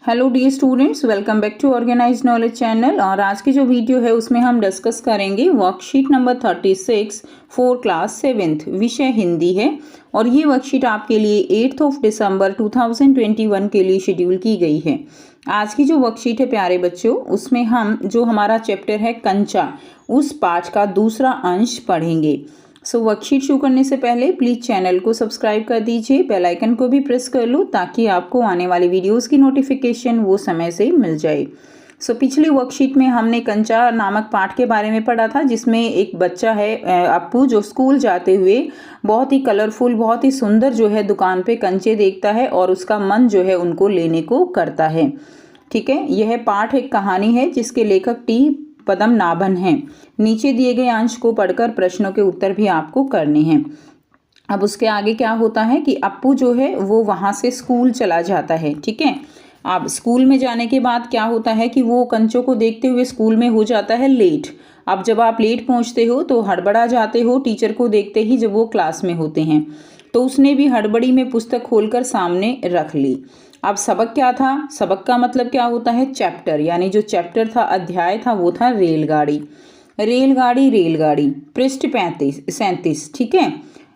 Hello dear students, welcome back to Organize Knowledge channel. और आज की जो वीडियो है उसमें हम डिस्कस करेंगे worksheet number 36 for class 7th। विषय हिंदी है और ये वर्कशीट आपके लिए 8 दिसंबर 2021 के लिए शेड्यूल की गई है। आज की जो वर्कशीट है प्यारे बच्चों, उसमें हम जो हमारा चैप्टर है कंचा, उस पाठ का दूसरा अंश पढ़ेंगे। वर्कशीट शुरू करने से पहले प्लीज़ चैनल को सब्सक्राइब कर दीजिए, बेल आइकन को भी प्रेस कर लो ताकि आपको आने वाली वीडियोस की नोटिफिकेशन वो समय से मिल जाए। पिछली वर्कशीट में हमने कंचा नामक पाठ के बारे में पढ़ा था, जिसमें एक बच्चा है अप्पू, जो स्कूल जाते हुए बहुत ही कलरफुल, बहुत ही सुंदर जो है दुकान पे कंचे देखता है और उसका मन जो है उनको लेने को करता है। ठीक है, यह पाठ एक कहानी है जिसके लेखक टी पद्मनाभन हैं। नीचे दिए गए अंश को पढ़कर प्रश्नों के उत्तर भी आपको करने हैं। अब उसके आगे क्या होता है कि अप्पू जो है वो वहाँ से स्कूल चला जाता है। ठीक है, अब स्कूल में जाने के बाद क्या होता है कि वो कंचों को देखते हुए स्कूल में हो जाता है लेट। अब जब आप लेट पहुँचते हो तो हड़बड़ा जाते हो टीचर को देखते ही जब वो क्लास में होते हैं। तो उसने भी हड़बड़ी में पुस्तक खोलकर सामने रख ली। अब सबक क्या था? सबक का मतलब क्या होता है? चैप्टर, यानी जो चैप्टर था, अध्याय था, वो था रेलगाड़ी। रेलगाड़ी रेलगाड़ी, पृष्ठ 37। ठीक है,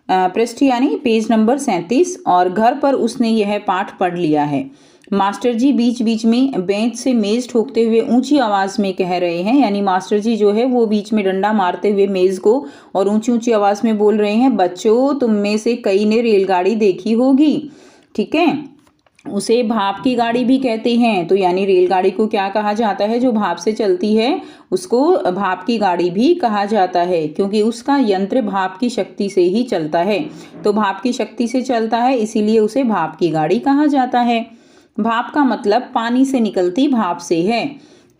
पृष्ठ यानी पेज नंबर 37। और घर पर उसने यह पाठ पढ़ लिया है। मास्टर जी बीच बीच में बेंच से मेज ठोकते हुए ऊंची आवाज में कह रहे हैं, यानी मास्टर जी जो है वो बीच में डंडा मारते हुए मेज को और ऊंची ऊंची आवाज में बोल रहे हैं, बच्चों तुम में से कई ने रेलगाड़ी देखी होगी। ठीक है, उसे भाप की गाड़ी भी कहते हैं। तो यानी रेलगाड़ी को क्या कहा जाता है? जो भाप से चलती है उसको भाप की गाड़ी भी कहा जाता है, क्योंकि उसका यंत्र भाप की शक्ति से ही चलता है। तो भाप की शक्ति से चलता है, इसीलिए उसे भाप की गाड़ी कहा जाता है। भाप का मतलब पानी से निकलती भाप से है।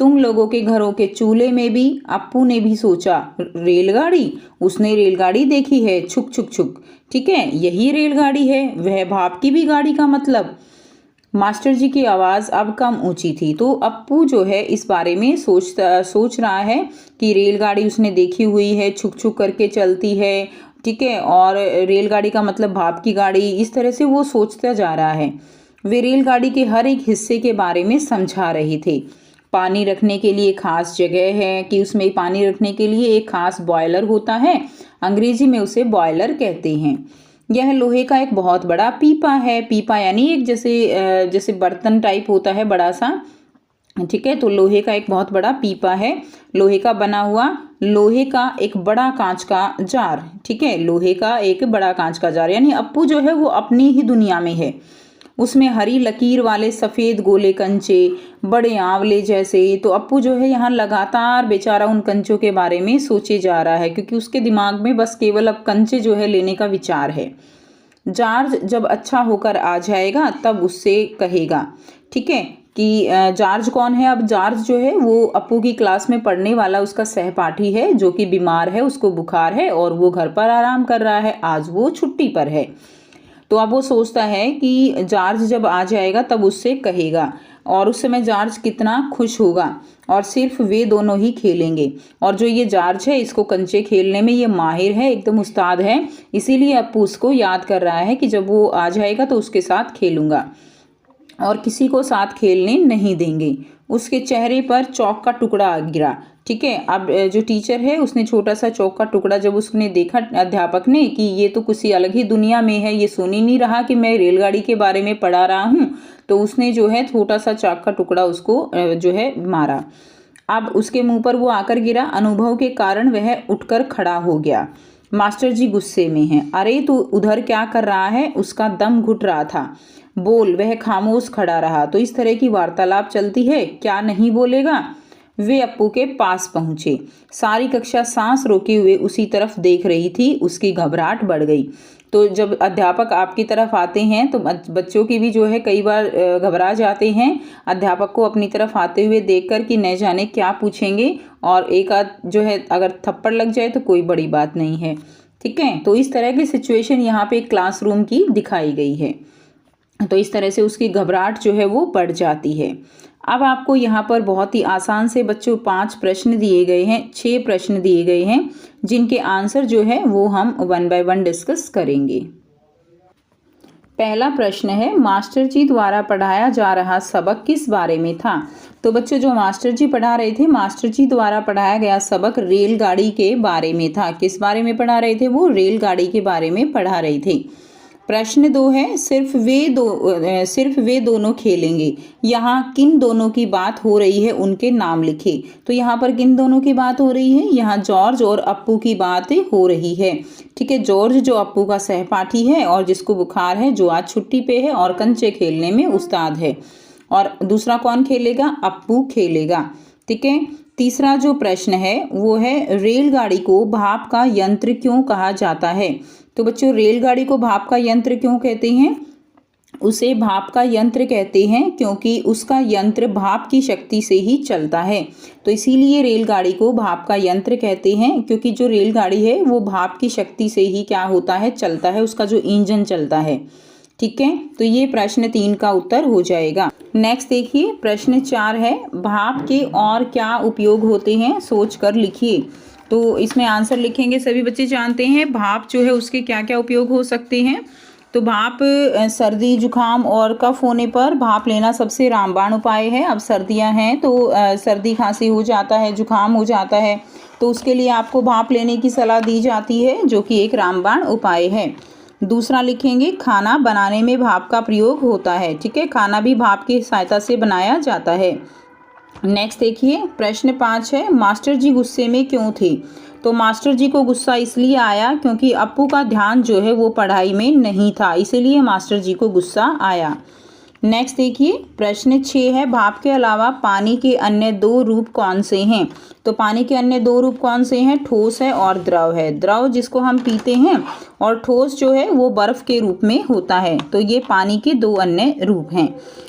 तुम लोगों के घरों के चूल्हे में भी अप्पू ने भी सोचा, रेलगाड़ी, उसने रेलगाड़ी देखी है, छुक छुक छुक। ठीक है, यही रेलगाड़ी है, वह भाप की भी गाड़ी का मतलब। मास्टर जी की आवाज़ अब कम ऊंची थी, तो अप्पू जो है इस बारे में सोच रहा है कि रेलगाड़ी उसने देखी हुई है, छुक छुक करके चलती है। ठीक है, और रेलगाड़ी का मतलब भाप की गाड़ी, इस तरह से वो सोचता जा रहा है। वे रेलगाड़ी के हर एक हिस्से के बारे में समझा रहे थे। पानी रखने के लिए खास जगह है, कि उसमें पानी रखने के लिए एक खास बॉयलर होता है, अंग्रेजी में उसे बॉयलर कहते हैं। यह लोहे का एक बहुत बड़ा पीपा है। पीपा यानी एक जैसे बर्तन टाइप होता है बड़ा सा। ठीक है, तो लोहे का एक बहुत बड़ा पीपा है, लोहे का बना हुआ, लोहे का एक बड़ा कांच का जार। ठीक है, लोहे का एक बड़ा कांच का जार, यानी अप्पू जो है वो अपनी ही दुनिया में है। उसमें हरी लकीर वाले सफ़ेद गोले कंचे, बड़े आंवले जैसे। तो अप्पू जो है यहाँ लगातार बेचारा उन कंचों के बारे में सोचे जा रहा है, क्योंकि उसके दिमाग में बस केवल अब कंचे जो है लेने का विचार है। जॉर्ज जब अच्छा होकर आ जाएगा तब उससे कहेगा। ठीक है, कि जॉर्ज कौन है? अब जॉर्ज जो है वो अप्पू की क्लास में पढ़ने वाला उसका सहपाठी है, जो कि बीमार है, उसको बुखार है और वो घर पर आराम कर रहा है, आज वो छुट्टी पर है। तो अब वो सोचता है कि जॉर्ज जब आ जाएगा तब उससे कहेगा, और उस समय जॉर्ज कितना खुश होगा, और सिर्फ वे दोनों ही खेलेंगे। और जो ये जॉर्ज है, इसको कंचे खेलने में ये माहिर है, एकदम उस्ताद है, इसीलिए अप्पू उसको याद कर रहा है कि जब वो आ जाएगा तो उसके साथ खेलूंगा, और किसी को साथ खेलने नहीं देंगे। उसके चेहरे पर चौक का टुकड़ा गिरा। ठीक है, अब जो टीचर है उसने छोटा सा चौक का टुकड़ा जब उसने देखा, अध्यापक ने, कि ये तो किसी अलग ही दुनिया में है, ये सुन ही नहीं रहा कि मैं रेलगाड़ी के बारे में पढ़ा रहा हूँ, तो उसने जो है छोटा सा चाक का टुकड़ा उसको जो है मारा। अब उसके मुंह पर वो आकर गिरा। अनुभव के कारण वह उठकर खड़ा हो गया। मास्टर जी गुस्से में हैं। अरे तू उधर क्या कर रहा है? उसका दम घुट रहा था। बोल। वह खामोश खड़ा रहा। तो इस तरह की वार्तालाप चलती है, क्या नहीं बोलेगा? वे अप्पू के पास पहुंचे। सारी कक्षा सांस रोके हुए उसी तरफ देख रही थी। उसकी घबराहट बढ़ गई। तो जब अध्यापक आपकी तरफ आते हैं तो बच्चों की भी जो है कई बार घबरा जाते हैं अध्यापक को अपनी तरफ आते हुए देखकर कि न जाने क्या पूछेंगे, और एक आध जो है अगर थप्पड़ लग जाए तो कोई बड़ी बात नहीं है। ठीक है, तो इस तरह की सिचुएशन यहाँ पे क्लासरूम की दिखाई गई है। तो इस तरह से उसकी घबराहट जो है वो बढ़ जाती है। अब आपको यहाँ पर बहुत ही आसान से बच्चों 5 प्रश्न दिए गए हैं, 6 प्रश्न दिए गए हैं, जिनके आंसर जो है वो हम 1 बाय 1 डिस्कस करेंगे। पहला प्रश्न है, मास्टर जी द्वारा पढ़ाया जा रहा सबक किस बारे में था। तो बच्चों जो मास्टर जी पढ़ा रहे थे, मास्टर जी द्वारा पढ़ाया गया सबक रेलगाड़ी के बारे में था। किस बारे में पढ़ा रहे थे? वो रेलगाड़ी के बारे में पढ़ा रहे थे। प्रश्न 2 है, सिर्फ वे दोनों खेलेंगे। यहाँ किन दोनों की बात हो रही है, उनके नाम लिखे। तो यहाँ पर किन दोनों की बात हो रही है? यहाँ जॉर्ज और अप्पू की बात हो रही है। ठीक है, जॉर्ज जो अप्पू का सहपाठी है और जिसको बुखार है, जो आज छुट्टी पे है और कंचे खेलने में उस्ताद है। और दूसरा कौन खेलेगा? अप्पू खेलेगा। ठीक है, तीसरा जो प्रश्न है वो है, रेलगाड़ी को भाप का यंत्र क्यों कहा जाता है। तो बच्चों रेलगाड़ी को भाप का यंत्र क्यों कहते हैं? उसे भाप का यंत्र कहते हैं क्योंकि उसका यंत्र भाप की शक्ति से ही चलता है। तो इसीलिए रेलगाड़ी को भाप का यंत्र कहते हैं, क्योंकि जो रेलगाड़ी है वो भाप की शक्ति से ही क्या होता है? चलता है, उसका जो इंजन चलता है। ठीक है, तो ये प्रश्न 3 का उत्तर हो जाएगा। नेक्स्ट देखिए, प्रश्न 4 है, भाप के और क्या उपयोग होते हैं, सोच कर लिखिए। तो इसमें आंसर लिखेंगे। सभी बच्चे जानते हैं भाप जो है उसके क्या क्या उपयोग हो सकते हैं। तो भाप सर्दी जुकाम और कफ होने पर भाप लेना सबसे रामबाण उपाय है। अब सर्दियां हैं तो सर्दी खांसी हो जाता है, जुकाम हो जाता है, तो उसके लिए आपको भाप लेने की सलाह दी जाती है, जो कि एक रामबाण उपाय है। दूसरा लिखेंगे, खाना बनाने में भाप का प्रयोग होता है। ठीक है, खाना भी भाप की सहायता से बनाया जाता है। नेक्स्ट देखिए, प्रश्न 5 है, मास्टर जी गुस्से में क्यों थे। तो मास्टर जी को गुस्सा इसलिए आया क्योंकि अप्पू का ध्यान जो है वो पढ़ाई में नहीं था, इसीलिए मास्टर जी को गुस्सा आया। नेक्स्ट देखिए, प्रश्न 6 है, भाप के अलावा पानी के अन्य 2 रूप कौन से हैं। तो पानी के अन्य 2 रूप कौन से हैं? ठोस है और द्रव है। द्रव जिसको हम पीते हैं और ठोस जो है वो बर्फ के रूप में होता है। तो ये पानी के 2 अन्य रूप हैं।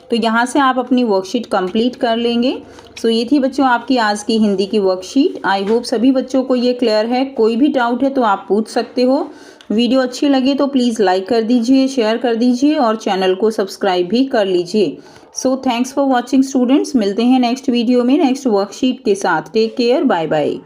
तो यहाँ से आप अपनी वर्कशीट कंप्लीट कर लेंगे। सो ये थी बच्चों आपकी आज की हिंदी की वर्कशीट। आई होप सभी बच्चों को ये क्लियर है। कोई भी डाउट है तो आप पूछ सकते हो। वीडियो अच्छी लगे तो प्लीज़ लाइक कर दीजिए, शेयर कर दीजिए और चैनल को सब्सक्राइब भी कर लीजिए। So thanks for watching students. मिलते हैं नेक्स्ट वीडियो में नेक्स्ट वर्कशीट के साथ। Take care, bye bye.